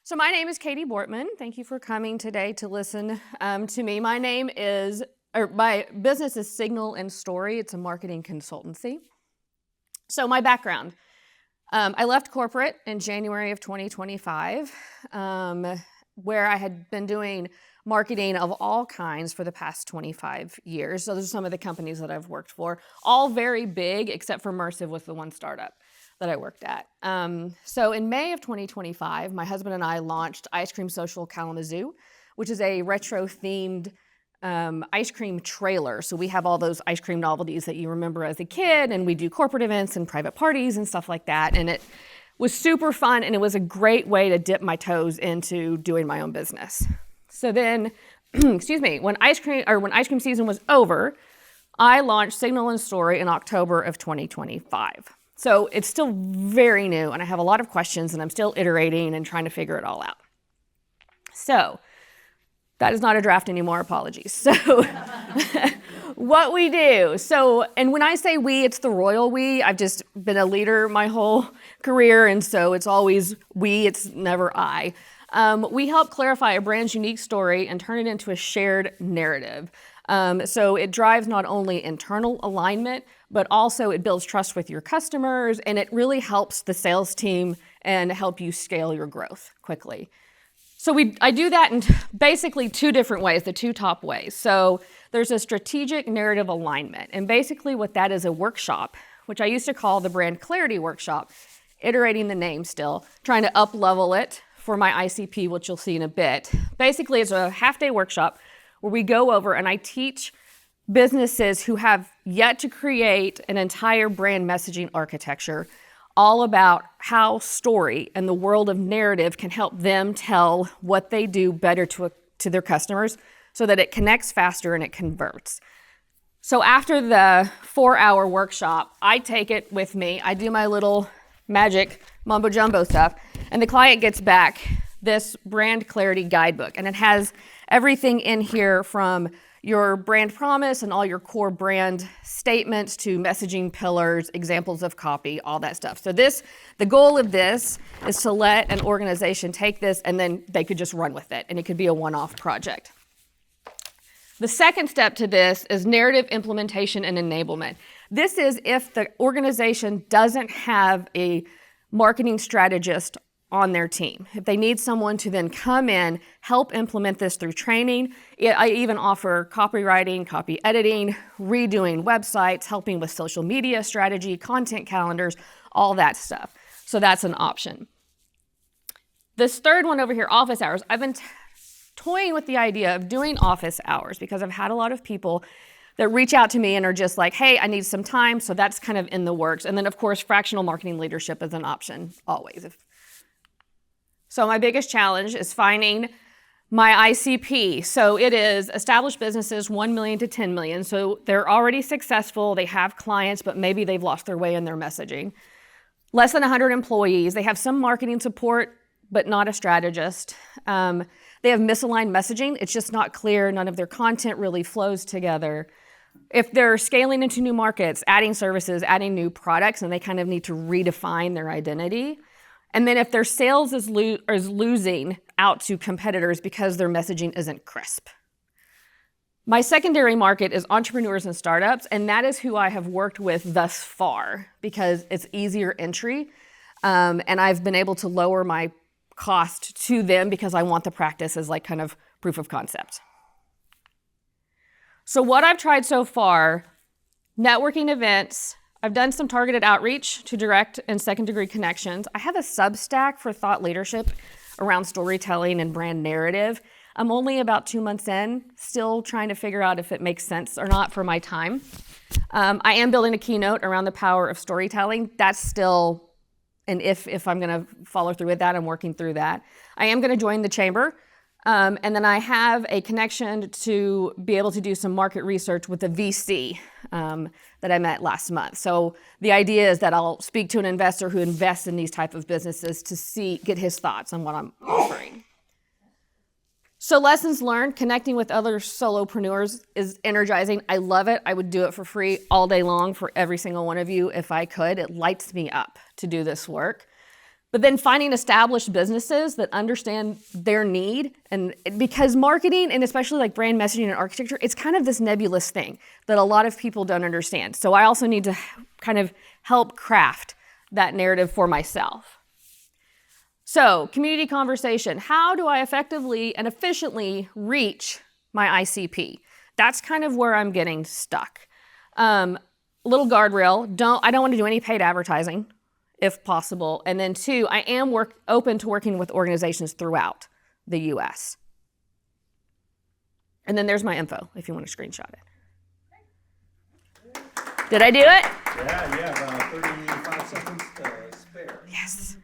So my name is Katy Boertman. Thank you for coming today to listen to me. My business is Signal and Story. It's a marketing consultancy. So my background, I left corporate in January of 2025, where I had been doing marketing of all kinds for the past 25 years. So those are some of the companies that I've worked for, all very big, except for Mersive was the one startup that I worked at. So in May of 2025, my husband and I launched Ice Cream Social Kalamazoo, which is a retro-themed ice cream trailer. So we have all those ice cream novelties that you remember as a kid, and we do corporate events and private parties and stuff like that. And it was super fun, and it was a great way to dip my toes into doing my own business. So then, when ice cream season was over, I launched Signal and Story in October of 2025. So it's still very new, and I have a lot of questions, and I'm still iterating and trying to figure it all out. So that is not a draft anymore, apologies. So what we do. And when I say we, it's the royal we. I've just been a leader my whole career, and so it's always we, it's never I. We help clarify a brand's unique story and turn it into a shared narrative. So it drives not only internal alignment, but also it builds trust with your customers, and it really helps the sales team and help you scale your growth quickly. So I do that in basically two different ways, the two top ways. So there's a strategic narrative alignment, and basically what that is a workshop, which I used to call the brand clarity workshop, iterating the name still, trying to up-level it for my ICP, which you'll see in a bit. Basically, it's a half-day workshop where we go over and I teach businesses who have yet to create an entire brand messaging architecture all about how story and the world of narrative can help them tell what they do better to their customers so that it connects faster and it converts. So after the 4-hour workshop, I take it with me. I do my little magic mumbo jumbo stuff, and the client gets back this brand clarity guidebook, and it has everything in here from your brand promise and all your core brand statements to messaging pillars, examples of copy, all that stuff. So the goal of this is to let an organization take this and then they could just run with it, and it could be a one-off project. The second step to this is narrative implementation and enablement. This is if the organization doesn't have a marketing strategist on their team. If they need someone to then come in, help implement this through training. I even offer copywriting, copy editing, redoing websites, helping with social media strategy, content calendars, all that stuff. So that's an option. This third one over here, office hours. I've been toying with the idea of doing office hours because I've had a lot of people that reach out to me and are just like, hey, I need some time. So that's kind of in the works. And then of course, fractional marketing leadership is an option always. So my biggest challenge is finding my ICP. So it is established businesses, 1 million to 10 million. So they're already successful. They have clients, but maybe they've lost their way in their messaging. Less than 100 employees. They have some marketing support, but not a strategist. They have misaligned messaging. It's just not clear. None of their content really flows together. If they're scaling into new markets, adding services, adding new products, and they kind of need to redefine their identity. And then if their sales is losing out to competitors because their messaging isn't crisp. My secondary market is entrepreneurs and startups, and that is who I have worked with thus far because it's easier entry, and I've been able to lower my cost to them because I want the practice as like kind of proof of concept. So what I've tried so far, networking events, I've done some targeted outreach to direct and second degree connections. I have a Substack for thought leadership around storytelling and brand narrative. I'm only about 2 months in, still trying to figure out if it makes sense or not for my time. I am building a keynote around the power of storytelling. That's still an if I'm gonna follow through with that, I'm working through that. I am gonna join the chamber. And then I have a connection to be able to do some market research with a VC that I met last month. So the idea is that I'll speak to an investor who invests in these type of businesses to get his thoughts on what I'm offering. So lessons learned, connecting with other solopreneurs is energizing. I love it. I would do it for free all day long for every single one of you if I could. It lights me up to do this work. But then finding established businesses that understand their need, and because marketing, and especially like brand messaging and architecture, it's kind of this nebulous thing that a lot of people don't understand. So I also need to kind of help craft that narrative for myself. So community conversation, how do I effectively and efficiently reach my ICP? That's kind of where I'm getting stuck. Little guardrail, I don't want to do any paid advertising, if possible. And then 2, I am open to working with organizations throughout the US. And then there's my info, if you want to screenshot it. Did I do it? Yeah, you have 35 seconds to spare. Yes.